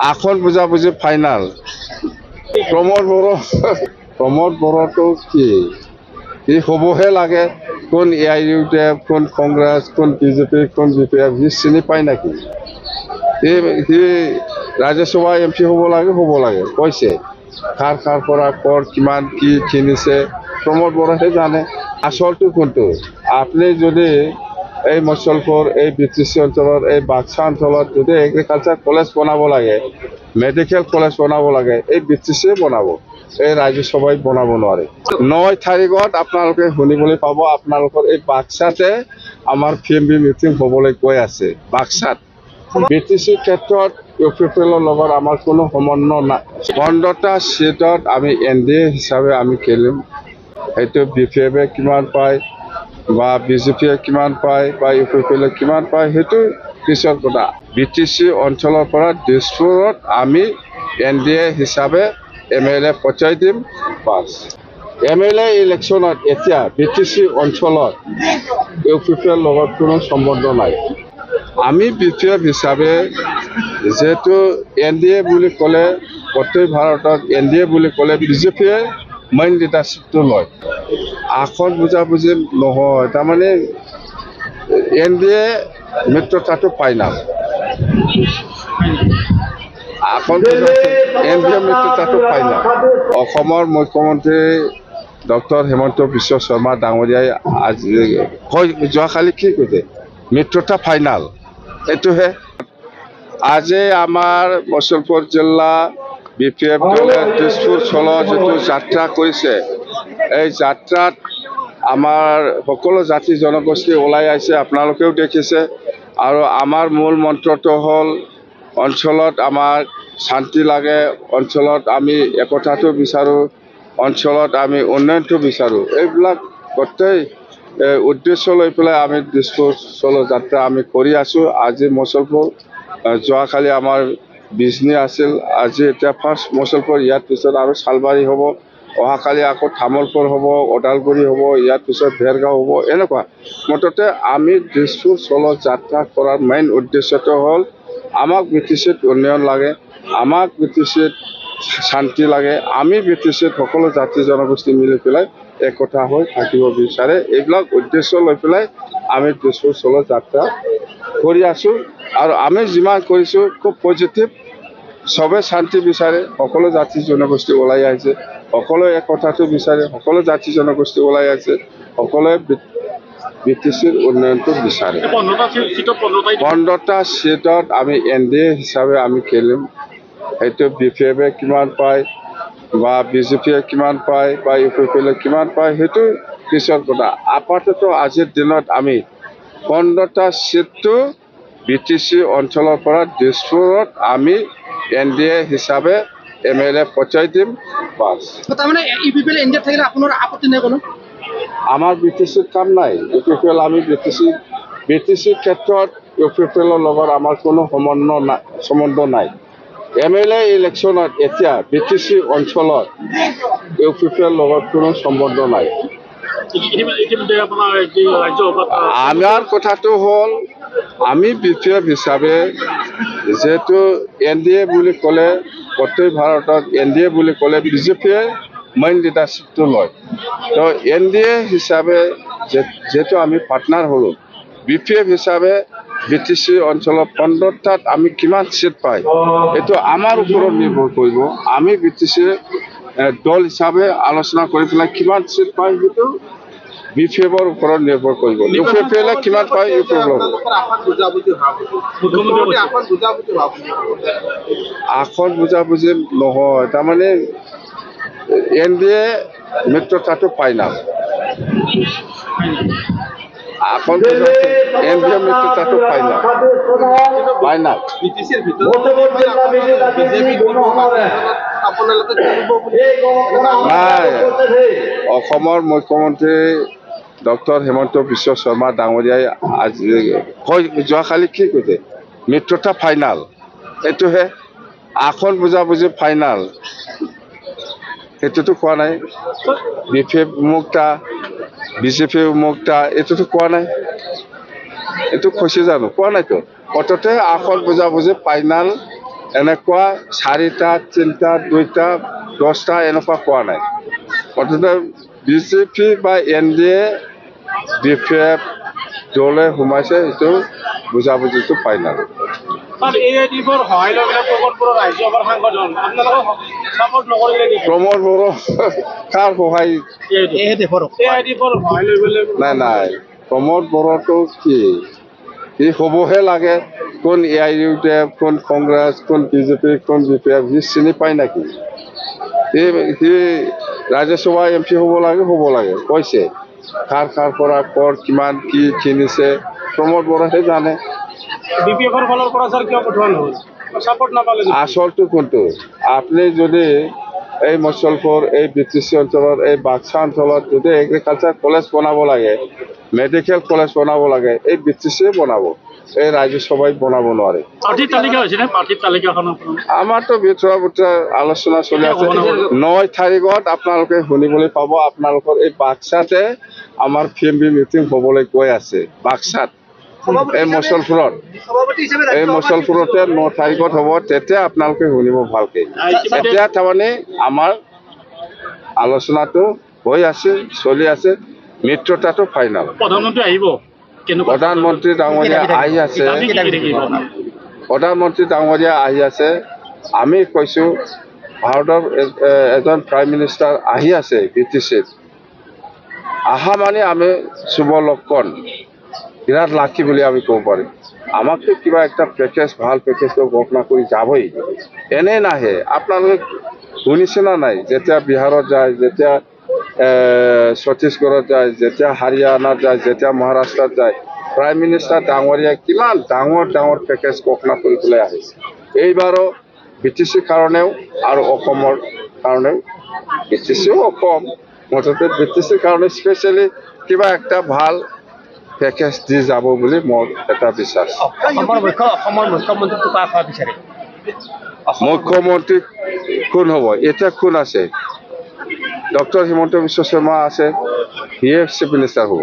আসন বুঝাবুঝি ফাইনাল। প্ৰমোদ বড়োটো কি সি হ'বহে লাগে। কোন AIUDF, কোন কংগ্ৰেছ, কোন BJP, কোন BPF সি চিনি পায় নেকি? সি ৰাজ্যসভা MP হ'ব লাগে কৈছে। কাৰ পৰা কৰ কিমান কি কিনিছে প্ৰমোদ বড়োহে জানে। আচলটো কোনটো? আপুনি যদি এই মচলপুৰ, এই BTC অঞ্চলত, এই বাক্সা অঞ্চলত যদি এগ্ৰিকালচাৰ কলেজ বনাব লাগে, মেডিকেল কলেজ বনাব লাগে, এই BTCয়ে বনাব, এই ৰাজ্যসভাই বনাব নোৱাৰে। 9 তাৰিখত আপোনালোকে শুনিবলৈ পাব, আপোনালোকৰ এই বাক্সাতে আমাৰ PMB মিটিং হ'বলৈ গৈ আছে। বাক্সাত BTC ক্ষেত্ৰত UPPLৰ লগত আমাৰ কোনো সম্বন্ধ নাই। 15টা সিটত আমি NDA হিচাপে আমি খেলিম। সেইটো BPF-এ কিমান পায় বা BJP-য়ে কিমান পায় বা UPPLে কিমান পায় সেইটো পিছৰ কথা। BTC অঞ্চলৰ পৰা দিছপুৰত আমি NDA হিচাপে MLA পচাই দিম বাছ। MLA ইলেকশ্যনত এতিয়া BTC অঞ্চলত UPPLৰ লগত কোনো সম্বন্ধ নাই। আমি BPF হিচাপে যেহেতু NDA বুলি ক'লে গোটেই ভাৰতত NDA বুলি ক'লে BJP-য়ে মেইন লিডাৰশ্বিপটো লয়। আসন বুঝাবুঝি নহয়, তাৰমানে NDA মিত্ৰতাটো ফাইনাল। আসন NDA মিত্ৰতাটো ফাইনাল। অসমৰ মুখ্যমন্ত্ৰী ডক্টৰ হিমন্ত বিশ্ব শৰ্মা ডাঙৰীয়াই আজি যোৱাকালি কি কৈছে? মিত্ৰতা ফাইনাল। এইটোহে আজি আমাৰ মুছলপুৰ জিলা BPF দলে দিছপুৰ চলো যিটো যাত্ৰা কৰিছে, এই যাত্ৰাত আমাৰ সকলো জাতি জনগোষ্ঠী ওলাই আহিছে, আপোনালোকেও দেখিছে। আৰু আমাৰ মূল মন্ত্ৰটো হ'ল অঞ্চলত আমাৰ শান্তি লাগে, অঞ্চলত আমি একতাটো বিচাৰোঁ, অঞ্চলত আমি উন্নয়নটো বিচাৰোঁ। এইবিলাক গোটেই উদ্দেশ্য লৈ পেলাই আমি দিছপুৰ চলো যাত্ৰা আমি কৰি আছোঁ। আজি মুছলপুৰ, যোৱাকালি আমাৰ বিজনী আছিল, আজি এতিয়া ফাৰ্ষ্ট মুছলপুৰ, ইয়াৰ পিছত আৰু চালবাৰী হ'ব, অহাকালি আকৌ তামোলপুৰ হ'ব, ওদালগুৰি হ'ব, ইয়াৰ পিছত ভেৰগাঁও হ'ব। এনেকুৱা মুঠতে আমি দিছপুৰ চলো যাত্ৰা কৰাৰ মেইন উদ্দেশ্যটো হ'ল আমাক BTCত উন্নয়ন লাগে, আমাক BTCত শান্তি লাগে, আমি BTCত সকলো জাতি জনগোষ্ঠী মিলি পেলাই একতা হৈ থাকিব বিচাৰে। এইবিলাক উদ্দেশ্য লৈ পেলাই আমি দিছপুৰ চলো যাত্ৰা কৰি আছোঁ। আৰু আমি যিমান কৰিছোঁ খুব পজিটিভ। চবে শান্তি বিচাৰে, সকলো জাতি জনগোষ্ঠী ওলাই আহিছে, সকলোৱে একতাটো বিচাৰে, সকলো জাতি জনগোষ্ঠী ওলাই আহিছে, সকলোৱে BTCৰ উন্নয়নটো বিচাৰে। 15টা সিটত আমি NDA হিচাপে আমি খেলিম। সেইটো BPF-এ কিমান পায় বা BJP-য়ে কিমান পায় বা UPPLে কিমান পায় সেইটো পিছৰ কথা। আপাতত আজিৰ দিনত আমি 15টা সিটটো BTC অঞ্চলৰ পৰা দিছপুৰত আমি NDA হিচাপে MLA পচাই দিম বাছ। তাৰমানে UPPL NDA থাকিলে আপোনাৰ আপত্তি নাই কোনো? আমাৰ BTCৰ কাম নাই। UPPL আমি BTC ক্ষেত্ৰত UPPLৰ লগত আমাৰ কোনো সম্বন্ধ নাই। MLA ইলেকশ্যনত এতিয়া BTC অঞ্চলত UPPLৰ লগত কোনো সম্বন্ধ নাই। আমাৰ কথাটো হ'ল আমি BPF হিচাপে যেহেতু NDA বুলি ক'লে গোটেই ভাৰতত NDA বুলি ক'লে BJP-য়ে মেইন লিডাৰশ্বিপটো লয়। তো NDA হিচাপে যেহেতু আমি পাৰ্টনাৰ হ'লোঁ, BPF হিচাপে BTC অঞ্চলত 15টাত আমি কিমান সিট পাই এইটো আমাৰ ওপৰত নিৰ্ভৰ কৰিব। আমি BTC দল হিচাপে আলোচনা কৰি পেলাই কিমান সিট পাই সেইটো BPF-ৰ ওপৰত নিৰ্ভৰ কৰিব। UPPLে কিমান পায় UPPL আসন বুঝাবুঝি নহয়, তাৰমানে NDA মিত্ৰতাটো ফাইনাল। আসন NDA মিত্ৰতাটো ফাইনাল। নাই, অসমৰ মুখ্যমন্ত্ৰী ডক্টৰ হিমন্ত বিশ্ব শৰ্মা ডাঙৰীয়াই আজি যোৱাকালি কি কৈছে? মিত্ৰতা ফাইনাল। এইটোহে আসন বুঝাবুঝি ফাইনাল। সেইটোতো কোৱা নাই। BPF মুক্তা, BJP মুক্তা এইটোতো কোৱা নাই। এইটো কৈছে জানো? কোৱা নাইতো। অততে আসন বুঝাবুঝি ফাইনাল এনেকুৱা 4টা 3টা 2টা 10টা এনেকুৱা কোৱা নাই মুঠতে বিজেপি বা NDA BPF দলে সোমাইছে সেইটো বুজাবুজিটো ফাইনেল AIDFৰ সহায় লৈ পেলাই প্ৰমোদপুৰৰ ৰাজ্যসভাৰ সাংসদ হ'ল আপোনালোকক ছাপৰ্ট নকৰিলে নেকি প্ৰমোদ বড়ো কাৰ সহায় AIDFৰ সহায় লৈ পেলাই নাই প্ৰমোদ বড়োটো কি সি হ'বহে লাগে কোন AIUDF কোন কংগ্ৰেছ কোন বিজেপি কোন BPF সি চিনি পায় নেকি সি ৰাজ্যসভা MP হ'ব লাগে কৈছে কাৰ পৰা কৰ কিমান কি কিনিছে প্ৰমোদ বড়োহে জানে BPFৰ ফালৰ পৰা ছাৰ কিয় পঠোৱা নহ'ল ছাপৰ্ট নাপালে আসলটো কোনটো আপুনি যদি এই মুছলপুৰ এই BTC অঞ্চলত এই বাক্সা অঞ্চলত যদি এগ্ৰিকালচাৰ কলেজ বনাব লাগে মেডিকেল কলেজ বনাব লাগে এই BTC বনাব এই ৰাজ্যসভাই বনাব নোৱাৰে প্ৰাৰ্থীৰ তালিকা হৈছে নে প্ৰাৰ্থীৰ তালিকাখন আমাৰতো ভিতৰা আলোচনা চলি আছে 9 তাৰিখত আপোনালোকে শুনিবলৈ পাব আপোনালোকৰ এই বাক্সাতে আমাৰ PMB মিটিং হ'বলৈ গৈ আছে বাক্সাত এই মুছলপুৰতে 9 তাৰিখত হ'ব তেতিয়া আপোনালোকে শুনিব ভালকে এতিয়া তাৰমানে আমাৰ আলোচনাটো হৈ আছে চলি আছে মিত্ৰতাটো ফাইনেল প্ৰধানমন্ত্ৰী আহিব প্ৰধানমন্ত্ৰী ডাঙৰীয়া আহি আছে আমি কৈছোঁ ভাৰতৰ এজন প্ৰাইম মিনিষ্টাৰ আহি আছে BTCত আহা মানে আমি শুভ লক্ষণ বিৰাট লাকি বুলি আমি ক'ব পাৰিম আমাকতো কিবা একটা পেকেজ ভাল পেকেজটো ঘোষণা কৰি যাবই এনে নাহে আপোনালোকে শুনিছে না নাই যেতিয়া বিহাৰত যায় যেতিয়া ছত্তীশগড়ত যায় যেতিয়া হাৰিয়ানাত যায় যেতিয়া মহাৰাষ্ট্ৰত যায় প্ৰাইম মিনিষ্টাৰ ডাঙৰীয়া কিমান ডাঙৰ পেকেজ ঘোষণা কৰি পেলাই আহিছে এইবাৰো BTC কাৰণেও আৰু অসমৰ কাৰণেও BTCও অসম মুঠতে BTC কাৰণে স্পেচিয়েলি কিবা একটা ভাল পেকেজ দি যাব বুলি মোৰ এটা বিশ্বাস মুখ্যমন্ত্ৰী কোন হ'ব এতিয়া কোন আছে ডক্টৰ হিমন্ত বিশ্ব শৰ্মা আছে সিয়ে চিফ মিনিষ্টাৰ হ'ব